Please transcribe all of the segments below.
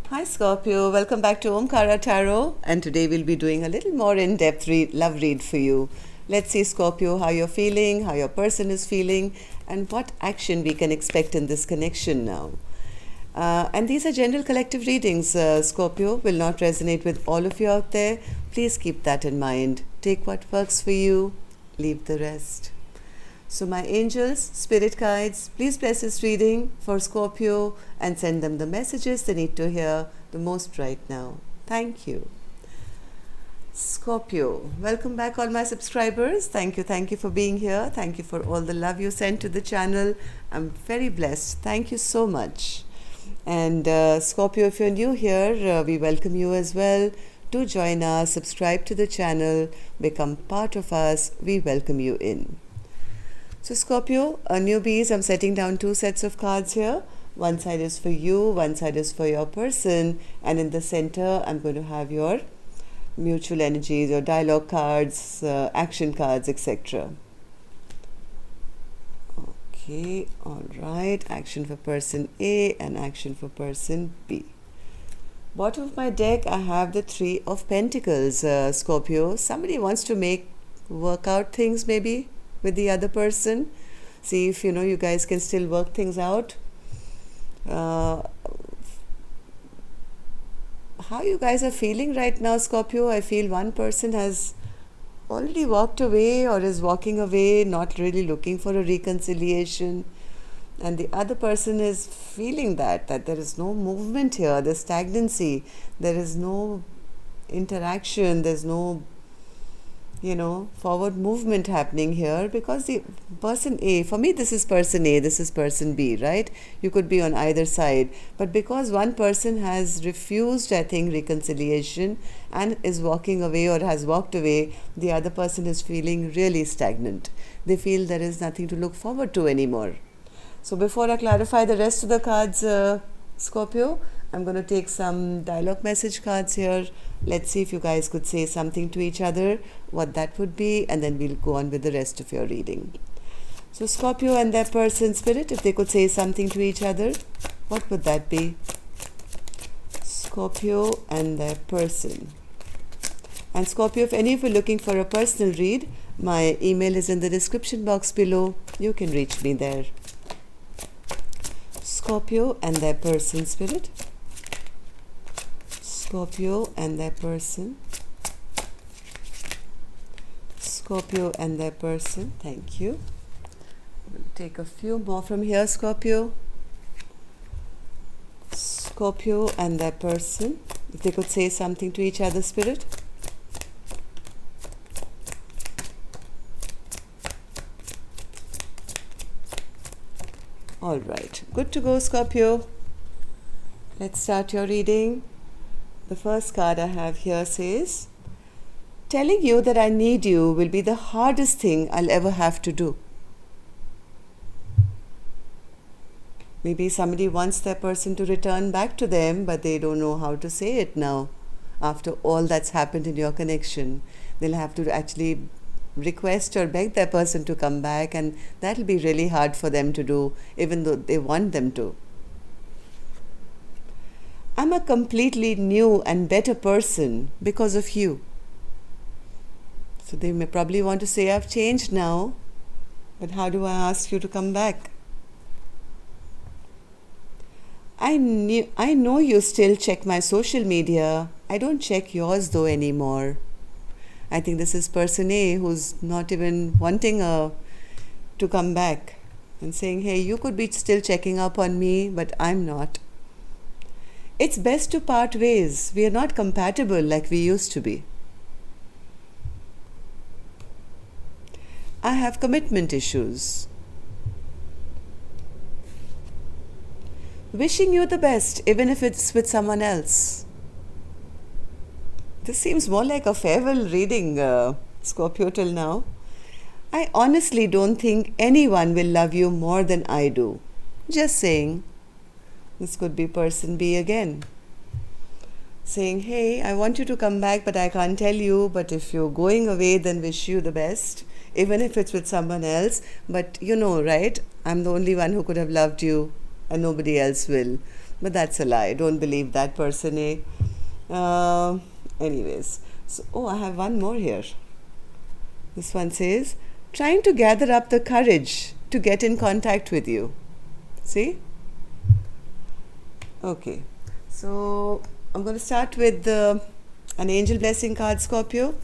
Hi Scorpio, welcome back to Omkara Tarot, and today we'll be doing a little more in-depth love read for you. Let's see Scorpio, how you're feeling, how your person is feeling, and what action we can expect in this connection now. And these are general collective readings, Scorpio, will not resonate with all of you out there. Please keep that in mind. Take what works for you, leave the rest. So my angels, spirit guides, please bless this reading for Scorpio and send them the messages they need to hear the most right now. Thank you. Scorpio, welcome back all my subscribers. Thank you for being here. Thank you for all the love you sent to the channel. I'm very blessed. Thank you so much. And Scorpio, if you're new here, we welcome you as well. Do join us, subscribe to the channel, become part of us. We welcome you in. So Scorpio, newbies, I'm setting down 2 sets of cards here. One side is for you, one side is for your person, and in the center I'm going to have your mutual energies, your dialogue cards, action cards, etc. Okay, alright, action for person A and action for person B. Bottom of my deck I have the 3 of Pentacles, Scorpio. Somebody wants to work out things maybe with the other person. See if you guys can still work things out. How you guys are feeling right now, Scorpio? I feel one person has already walked away or is walking away, not really looking for a reconciliation, and the other person is feeling that there is no movement here, there's stagnancy, there is no interaction, there's no forward movement happening here, because the person A, for me this is person A, this is person B, right? You could be on either side, but because one person has refused, I think, reconciliation and is walking away or has walked away, the other person is feeling really stagnant. They feel there is nothing to look forward to anymore. So before I clarify the rest of the cards, Scorpio, I'm going to take some dialogue message cards here. Let's see if you guys could say something to each other, what that would be, and then we'll go on with the rest of your reading. So Scorpio and their person, spirit, if they could say something to each other, what would that be? Scorpio and their person. And Scorpio, if any of you are looking for a personal read, my email is in the description box below. You can reach me there. Scorpio and their person, spirit. Scorpio and their person. Scorpio and their person. Thank you. We'll take a few more from here, Scorpio. Scorpio and their person. If they could say something to each other, spirit. All right, good to go, Scorpio. Let's start your reading. The first card I have here says, telling you that I need you will be the hardest thing I'll ever have to do. Maybe somebody wants their person to return back to them, but they don't know how to say it now. After all that's happened in your connection, they'll have to actually request or beg their person to come back, and that'll be really hard for them to do, even though they want them to. I'm a completely new and better person because of you. So they may probably want to say, I've changed now, but how do I ask you to come back? I know you still check my social media. I don't check yours though anymore. I think this is person A who's not even wanting to come back and saying, hey, you could be still checking up on me, but I'm not. It's best to part ways. We are not compatible like we used to be. I have commitment issues. Wishing you the best, even if it's with someone else. This seems more like a farewell reading, Scorpio, till now. I honestly don't think anyone will love you more than I do. Just saying. This could be person B again. Saying, hey, I want you to come back, but I can't tell you. But if you're going away, then wish you the best. Even if it's with someone else. But you know, right? I'm the only one who could have loved you and nobody else will. But that's a lie. Don't believe that, person A. Anyways, so I have one more here. This one says, trying to gather up the courage to get in contact with you. See? Okay. So I'm going to start with an angel blessing card, Scorpio.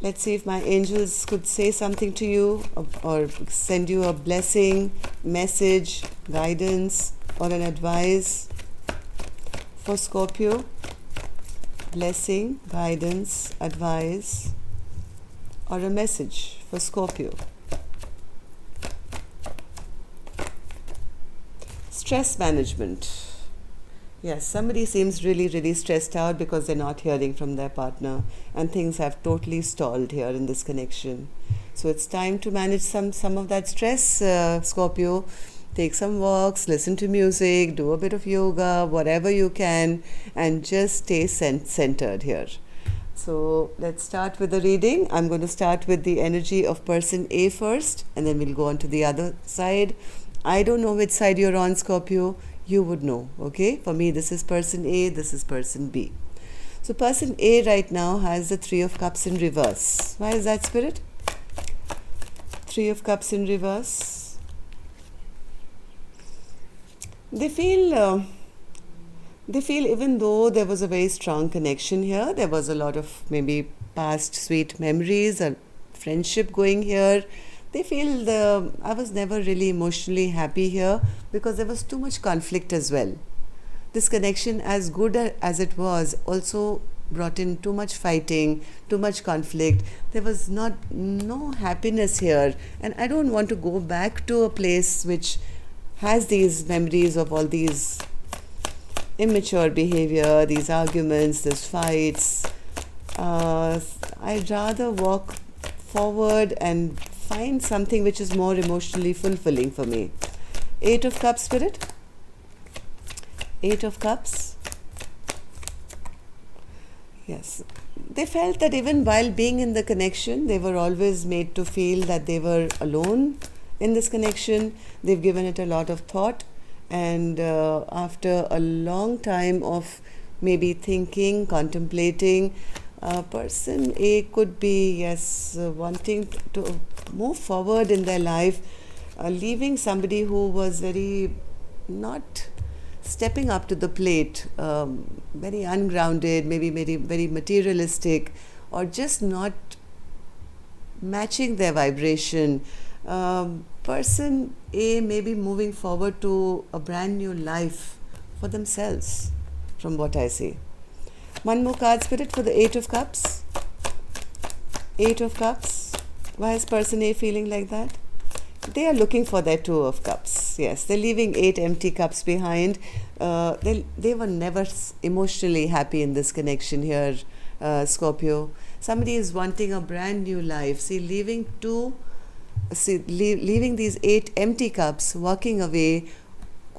Let's see if my angels could say something to you, or send you a blessing, message, guidance, or an advice for Scorpio. Blessing, guidance, advice, or a message for Scorpio. Stress management. Yes, somebody seems really, really stressed out because they're not hearing from their partner, and things have totally stalled here in this connection. So it's time to manage some of that stress, Scorpio. Take some walks, listen to music, do a bit of yoga, whatever you can, and just stay centered here. So let's start with the reading. I'm going to start with the energy of person A first, and then we'll go on to the other side. I don't know which side you're on, Scorpio. You would know, okay? For me, this is person A, this is person B. So person A right now has the Three of Cups in reverse. Why is that, Spirit? Three of Cups in reverse. They feel even though there was a very strong connection here, there was a lot of maybe past sweet memories or friendship going here, they feel I was never really emotionally happy here because there was too much conflict as well. This connection, as good as it was, also brought in too much fighting, too much conflict. There was no happiness here, and I don't want to go back to a place which has these memories of all these immature behavior, these arguments, these fights. I'd rather walk forward and find something which is more emotionally fulfilling for me. Eight of Cups, Spirit. Eight of Cups. Yes. They felt that even while being in the connection, they were always made to feel that they were alone in this connection. They've given it a lot of thought, and after a long time of maybe thinking, contemplating, person A could be, yes, wanting to move forward in their life, leaving somebody who was very not stepping up to the plate, very ungrounded, maybe very materialistic, or just not matching their vibration. Person A may be moving forward to a brand new life for themselves, from what I see. One more card, Spirit, for the Eight of Cups. Eight of Cups. Why is person A feeling like that? They are looking for their Two of Cups. Yes, they're leaving 8 empty cups behind. They were never emotionally happy in this connection here, Scorpio. Somebody is wanting a brand new life. See, leaving these 8 empty cups, walking away,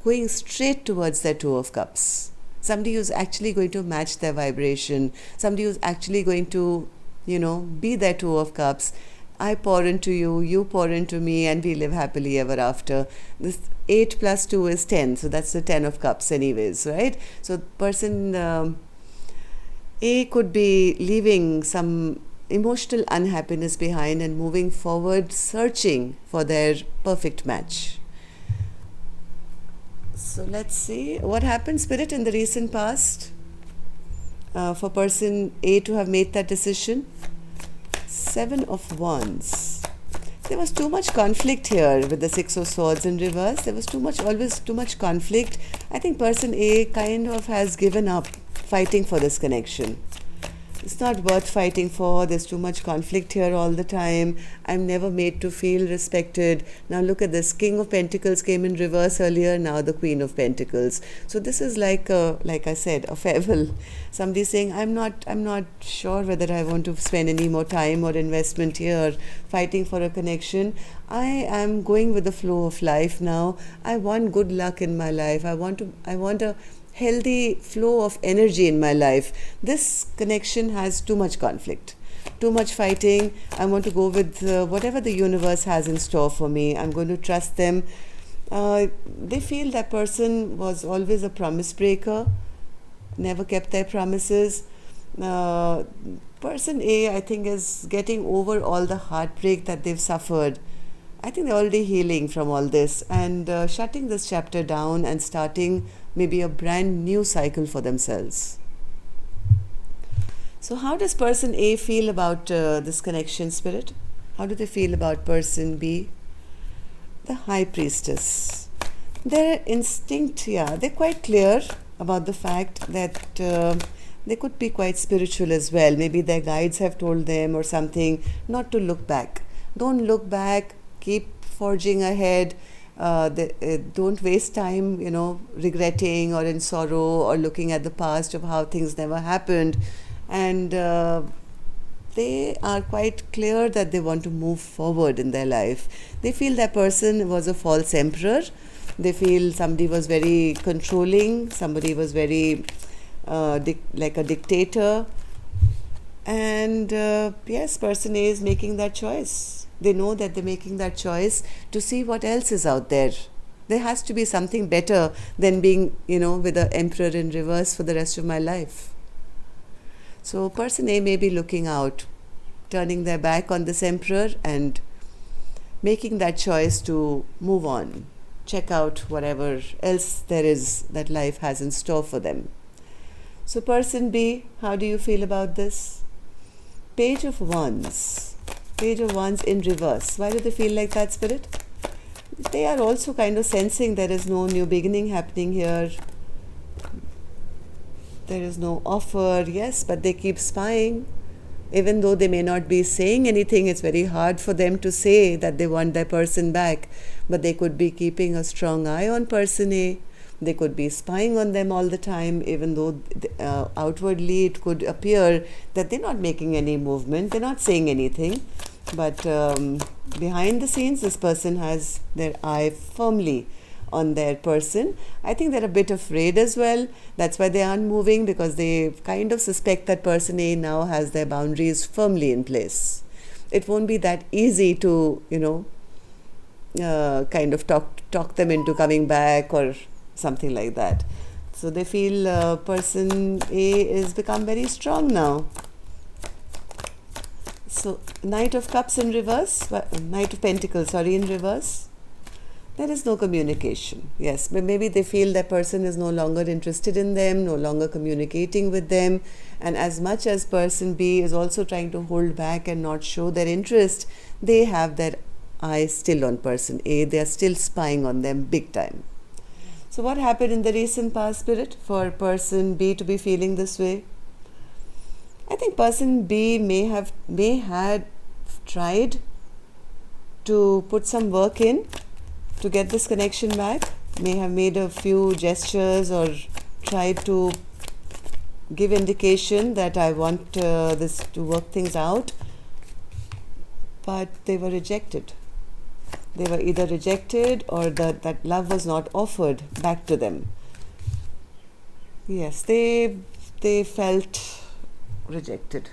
going straight towards their Two of Cups. Somebody who's actually going to match their vibration. Somebody who's actually going to, be their Two of Cups. I pour into you, you pour into me, and we live happily ever after. This 8 plus 2 is 10, so that's the 10 of Cups anyways, right? So person A could be leaving some emotional unhappiness behind and moving forward, searching for their perfect match. So let's see what happened, Spirit, in the recent past for person A to have made that decision. 7 of Wands. There was too much conflict here with the 6 of Swords in reverse. There was always too much conflict. I think person A kind of has given up fighting for this connection. It's not worth fighting for. There's too much conflict here all the time. I'm never made to feel respected. Now look at this. King of Pentacles came in reverse earlier. Now the Queen of Pentacles. So this is like I said, a farewell. Somebody saying, I'm not sure whether I want to spend any more time or investment here fighting for a connection. I am going with the flow of life now. I want good luck in my life. I want a healthy flow of energy in my life. This connection has too much conflict, too much fighting. I want to go with whatever the universe has in store for me. I'm going to trust them. They feel that person was always a promise breaker, never kept their promises. Uh, Person A, I think, is getting over all the heartbreak that they've suffered. I think they're already healing from all this and shutting this chapter down and starting maybe a brand new cycle for themselves. So, how does person A feel about this connection, Spirit? How do they feel about person B? The High Priestess. Their instinct, yeah, they're quite clear about the fact that they could be quite spiritual as well. Maybe their guides have told them or something not to look back. Don't look back, keep forging ahead. Don't waste time, regretting or in sorrow or looking at the past of how things never happened. And they are quite clear that they want to move forward in their life. They feel that person was a false emperor. They feel somebody was very controlling, somebody was very like a dictator. And yes, person A is making that choice. They know that they're making that choice to see what else is out there. There has to be something better than being, with the emperor in reverse for the rest of my life. So person A may be looking out, turning their back on this emperor and making that choice to move on, check out whatever else there is that life has in store for them. So person B, how do you feel about this? Page of Wands. Page of Wands in reverse. Why do they feel like that, Spirit? They are also kind of sensing there is no new beginning happening here. There is no offer, yes, but they keep spying. Even though they may not be saying anything, it's very hard for them to say that they want their person back. But they could be keeping a strong eye on person A. They could be spying on them all the time, even though outwardly it could appear that they're not making any movement, they're not saying anything. But behind the scenes, this person has their eye firmly on their person. I think they're a bit afraid as well. That's why they aren't moving, because they kind of suspect that person A now has their boundaries firmly in place. It won't be that easy to, kind of talk them into coming back or something like that. So they feel person A is become very strong now. So Knight of Cups in reverse, Knight of Pentacles, in reverse. There is no communication. Yes, but maybe they feel that person is no longer interested in them, no longer communicating with them. And as much as person B is also trying to hold back and not show their interest, they have their eyes still on person A. They are still spying on them big time. So what happened in the recent past, Spirit, for person B to be feeling this way? I think person B may had tried to put some work in to get this connection back, may have made a few gestures or tried to give indication that I want this to work things out, but they were rejected. They were either rejected or that love was not offered back to them. Yes, they felt rejected.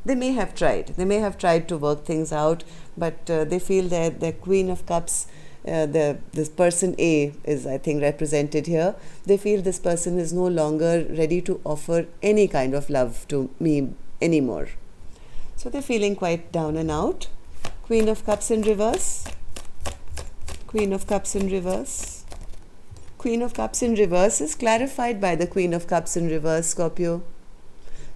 They may have tried. They may have tried to work things out, but they feel that the Queen of Cups, this person A is, I think, represented here. They feel this person is no longer ready to offer any kind of love to me anymore. So they're feeling quite down and out. Queen of Cups in reverse. Queen of Cups in reverse. Queen of Cups in reverse is clarified by the Queen of Cups in reverse, Scorpio.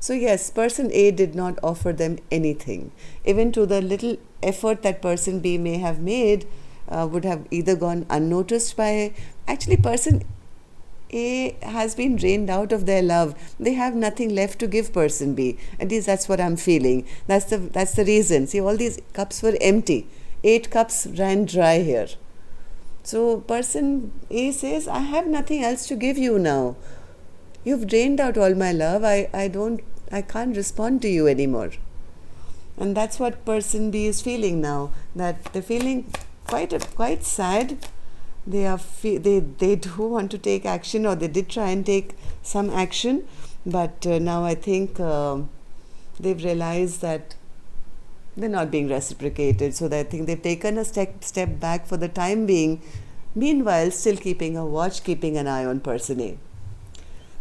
So yes, person A did not offer them anything. Even to the little effort that person B may have made would have either gone unnoticed by... Actually, person A has been drained out of their love. They have nothing left to give person B. At least that's what I'm feeling. That's the reason. See, all these cups were empty. 8 cups ran dry here. So person A says, I have nothing else to give you now. You've drained out all my love. I can't respond to you anymore. And that's what person B is feeling now. That they're feeling quite sad. They do want to take action, or they did try and take some action, but now I think they've realized that they're not being reciprocated. So I think they've taken a step back for the time being, Meanwhile, still keeping a watch, keeping an eye on person A.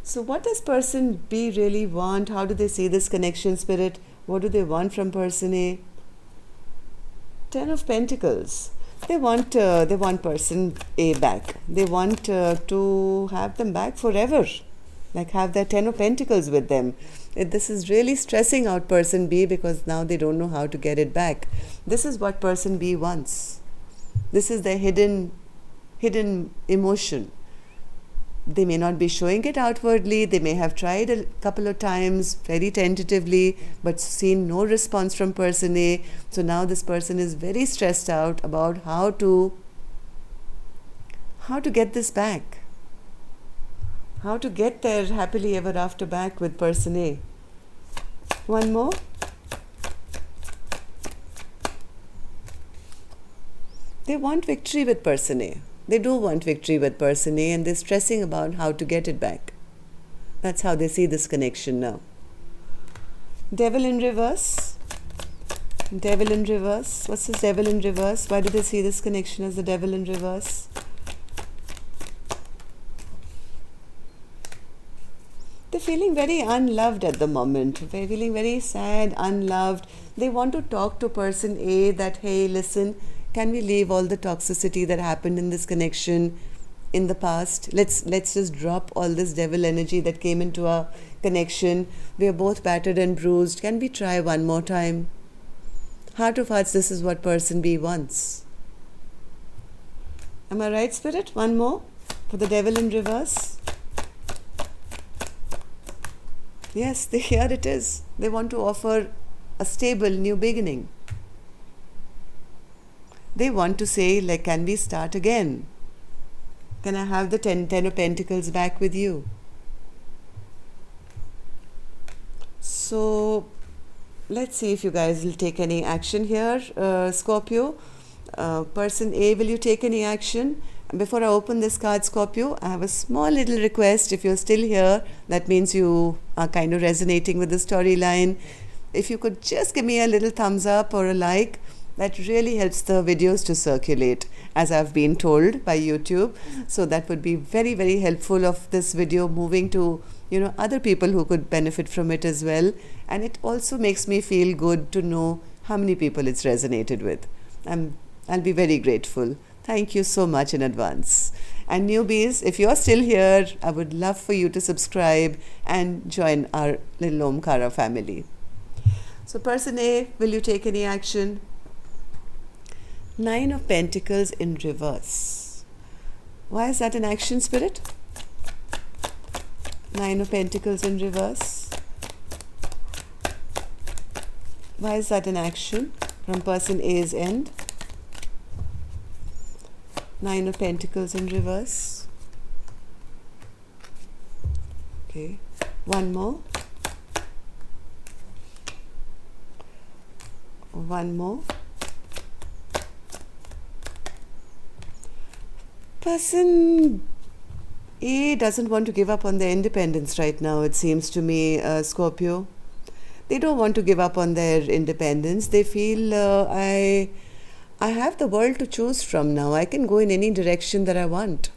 So what does person B really want? How do they see this connection, Spirit? What do they want from person A? Ten of Pentacles. They want person A back. They want to have them back forever. Like have their Ten of Pentacles with them. This is really stressing out person B because now they don't know how to get it back. This is what person B wants. This is their hidden emotion. They may not be showing it outwardly. They may have tried a couple of times very tentatively but seen no response from person A. So now this person is very stressed out about how to get this back. How to get their happily ever after back with person A. One more. They want victory with person A. They do want victory with person A and they're stressing about how to get it back. That's how they see this connection now. Devil in reverse. Devil in reverse. What's this devil in reverse? Why do they see this connection as the devil in reverse? They're feeling very unloved at the moment. They're feeling very sad, unloved. They want to talk to person A that, hey, listen, can we leave all the toxicity that happened in this connection in the past? Let's just drop all this devil energy that came into our connection. We are both battered and bruised. Can we try one more time? Heart of hearts, this is what person B wants. Am I right, Spirit? One more for the devil in reverse. Yes, here it is. They want to offer a stable new beginning. They want to say, like, can we start again? Can I have the ten of Pentacles back with you? So, let's see if you guys will take any action here, Scorpio. Person A, will you take any action? Before I open this card, Scorpio, I have a small little request. If you're still here, that means you are kind of resonating with the storyline. If you could just give me a little thumbs up or a like, that really helps the videos to circulate, as I've been told by YouTube. So that would be very, very helpful of this video moving to, other people who could benefit from it as well. And it also makes me feel good to know how many people it's resonated with. I'll be very grateful. Thank you so much in advance. And newbies, if you're still here, I would love for you to subscribe and join our little Omkara family. So person A, will you take any action? Nine of Pentacles in reverse. Why is that an action, Spirit? Nine of Pentacles in reverse. Why is that an action from person A's end? Nine of Pentacles in reverse. Okay. One more. One more. Person A doesn't want to give up on their independence right now, it seems to me, Scorpio. They don't want to give up on their independence. They feel, I have the world to choose from now. I can go in any direction that I want.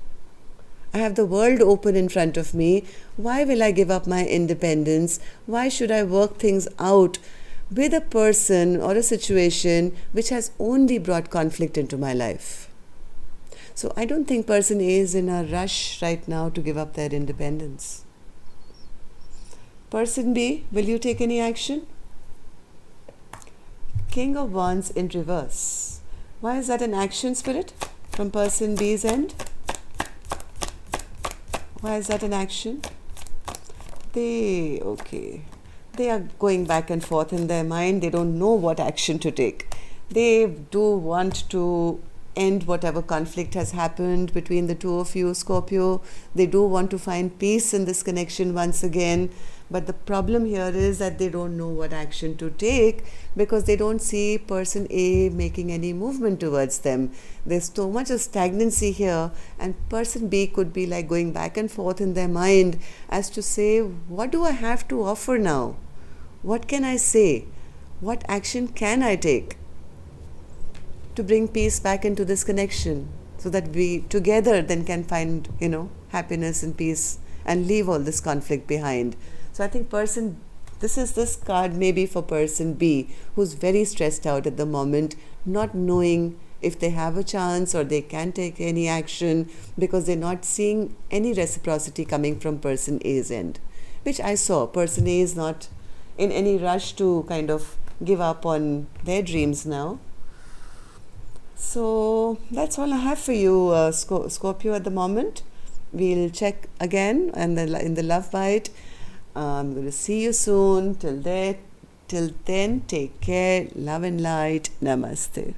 I have the world open in front of me. Why will I give up my independence? Why should I work things out with a person or a situation which has only brought conflict into my life? So I don't think person A is in a rush right now to give up their independence. Person B, will you take any action? King of Wands in reverse. Why is that an action, Spirit, from person B's end? Why is that an action? They are going back and forth in their mind. They don't know what action to take. They do want to end whatever conflict has happened between the two of you, Scorpio. They do want to find peace in this connection once again. But the problem here is that they don't know what action to take because they don't see person A making any movement towards them. There's so much of stagnancy here, and person B could be like going back and forth in their mind as to say, what do I have to offer now? What can I say? What action can I take to bring peace back into this connection? so that we together then can find, happiness and peace and leave all this conflict behind. So I think this card may be for person B, who's very stressed out at the moment, not knowing if they have a chance or they can take any action, because they're not seeing any reciprocity coming from person A's end, which I saw. Person A is not in any rush to kind of give up on their dreams now. So that's all I have for you, Scorpio, at the moment. We'll check again and in the Love Bite. I'm going to see you soon. Till then, take care. Love and light. Namaste.